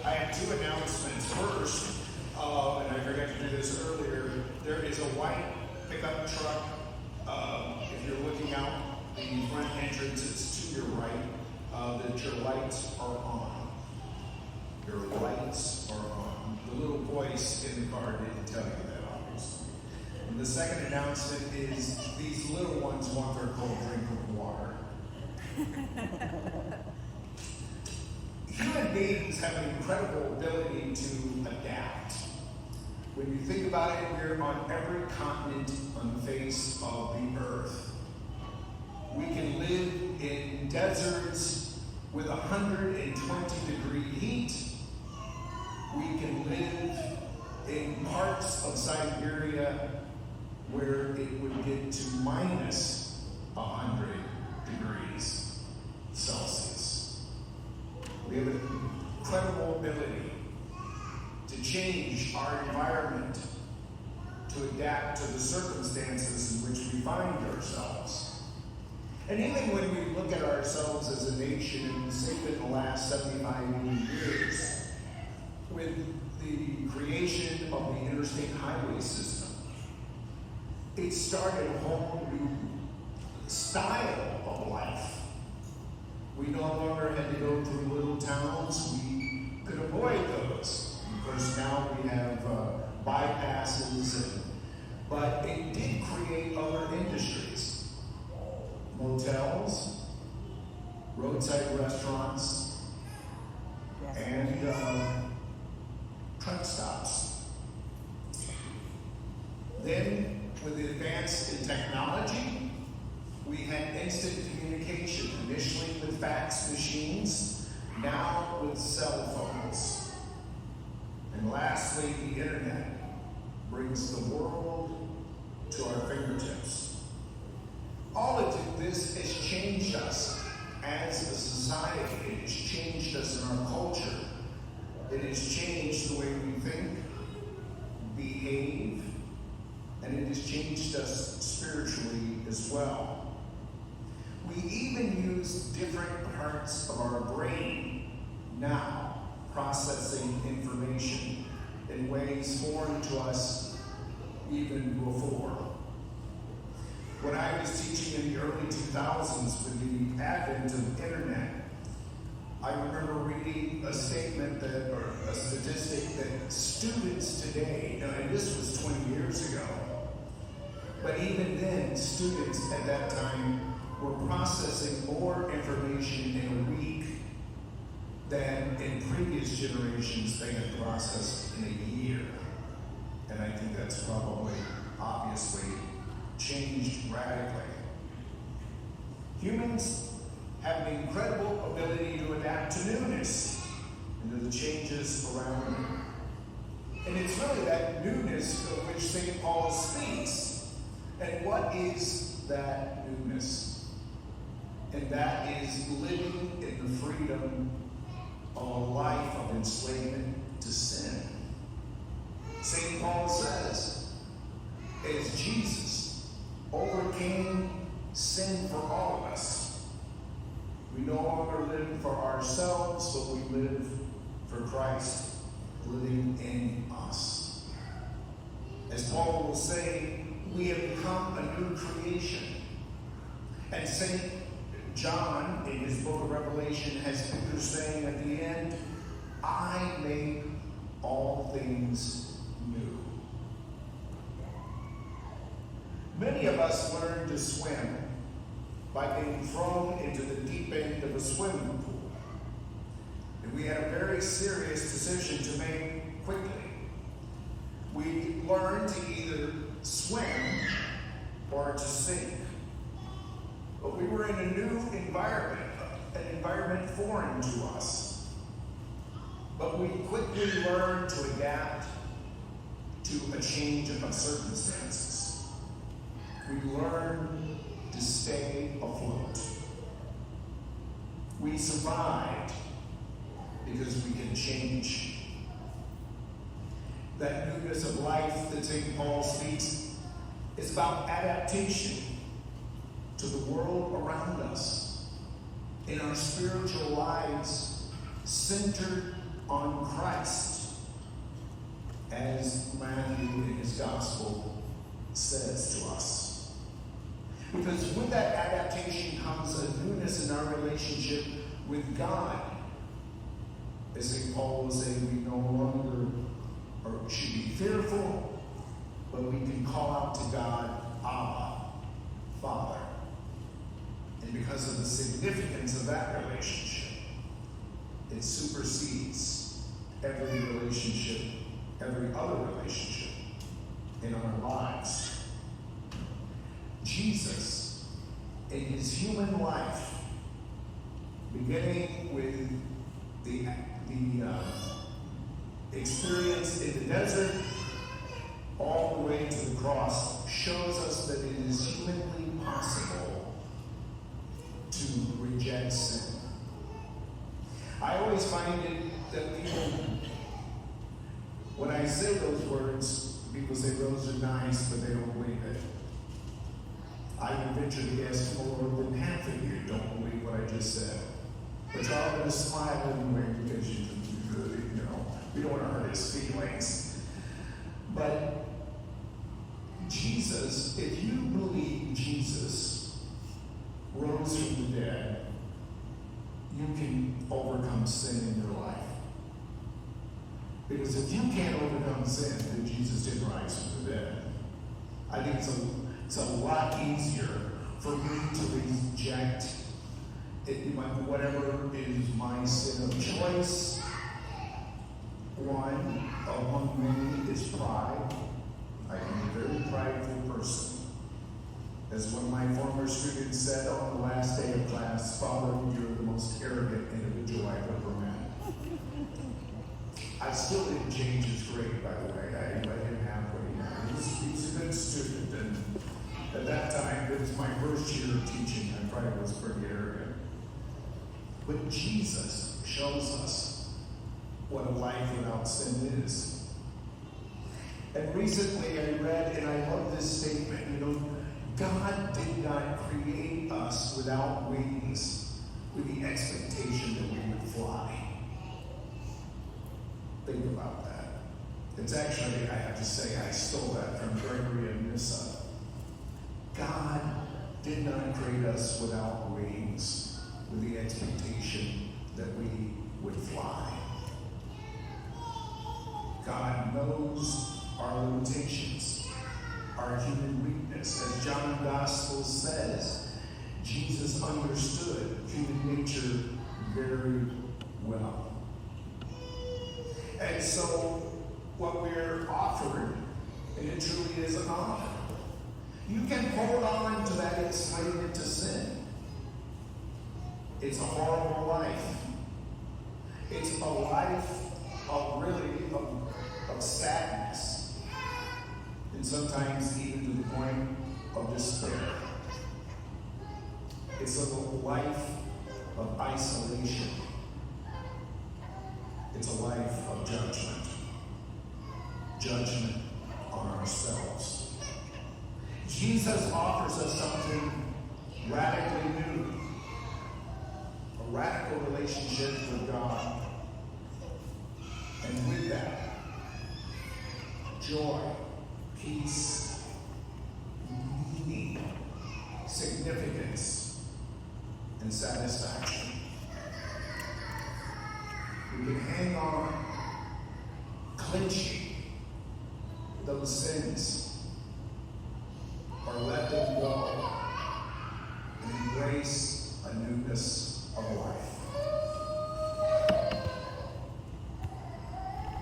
I have two announcements. First, and I forgot to do this earlier, there is a white pickup truck. If you're looking out the front entrance, it's to your right, that your lights are on. Your lights are on. The little voice in the car didn't tell you that, obviously. And the second announcement is these little ones want their cold drink of water. Human beings have an incredible ability to adapt. When you think about it, we're on every continent on the face of the earth. We can live in deserts with 120-degree heat. We can live in parts of Siberia where it would get to minus 100 degrees Celsius. We have an incredible ability to change our environment, to adapt to the circumstances in which we find ourselves. And even when we look at ourselves as a nation, and say in the last 75 years, with the creation of the interstate highway system, it started a whole new style of life. We no longer had to go through little towns. We could avoid those. Of course, now we have bypasses, but it did create other industries. Motels, roadside restaurants, and truck stops. Then, with the advance in technology, we had instant communication, initially with fax machines, now with cell phones. And lastly, the internet brings the world to our fingertips. All of this has changed us as a society. It has changed us in our culture. It has changed the way we think, behave, and it has changed us spiritually as well. We even use different parts of our brain now, processing information in ways foreign to us even before. When I was teaching in the early 2000s with the advent of the internet, I remember reading a statement or a statistic that students today, and this was 20 years ago, but even then, students at that time were processing more information in a week than in previous generations they had processed in a year. And I think that's probably, obviously, changed radically. Humans have an incredible ability to adapt to newness and to the changes around them. And it's really that newness of which St. Paul speaks. And what is that newness? And that is living in the freedom of a life of enslavement to sin. St. Paul says, as Jesus overcame sin for all of us, we no longer live for ourselves, but we live for Christ living in us. As Paul will say, we have become a new creation. And St. John, in his book of Revelation, has Peter saying at the end, I make all things new. Many of us learn to swim by being thrown into the deep end of a swimming pool. And we had a very serious decision to make quickly. We learned to either swim or to sink. But we were in a new environment, an environment foreign to us. But we quickly learned to adapt to a change of circumstances. We learned to stay afloat. We survived because we can change. That newness of life that St. Paul speaks is about adaptation to the world around us, in our spiritual lives, centered on Christ, as Matthew in his gospel says to us. Because with that adaptation comes a newness in our relationship with God. As St. Paul will say, we no longer or should be fearful, but we can call out to God, Abba, Father. And because of the significance of that relationship, it supersedes every relationship, every other relationship in our lives. Jesus, in his human life, beginning with the experience in the desert, all the way to the cross, shows us that it is humanly possible to reject sin. I always find it that people, when I say those words, people say those are nice, but they don't believe it. I would venture to guess more than half of you don't believe what I just said. But y'all are going to smile anyway because you know, we don't want to hurt his feelings. But Jesus, if you believe Jesus rose from the dead, you can overcome sin in your life. Because if you can't overcome sin, then Jesus didn't rise from the dead. I think it's a lot easier for me to reject whatever is my sin of choice. One among many is pride. I am a very prideful person. As one of my former students said on the last day of class, Father, you're the most arrogant individual I've ever met. I still didn't change his grade, by the way. I let him have what he had. He's a good student, and at that time, it was my first year of teaching. I probably was pretty arrogant. But Jesus shows us what a life without sin is. And recently I read, and I love this statement, God did not create us without wings with the expectation that we would fly. Think about that. It's actually, I have to say, I stole that from Gregory of Nyssa. God did not create us without wings with the expectation that we would fly. God knows our limitations, our human weakness. As John's Gospel says, Jesus understood human nature very well. And so what we're offered, and it truly is an honor, you can hold on to that enslavement to sin. It's a horrible life. It's a life of sadness. And sometimes even to the point of despair. It's a life of isolation. It's a life of judgment. Judgment on ourselves. Jesus offers us something radically new. A radical relationship with God. And with that, joy, peace, meaning, significance, and satisfaction. We can hang on, clenching those sins, or let them go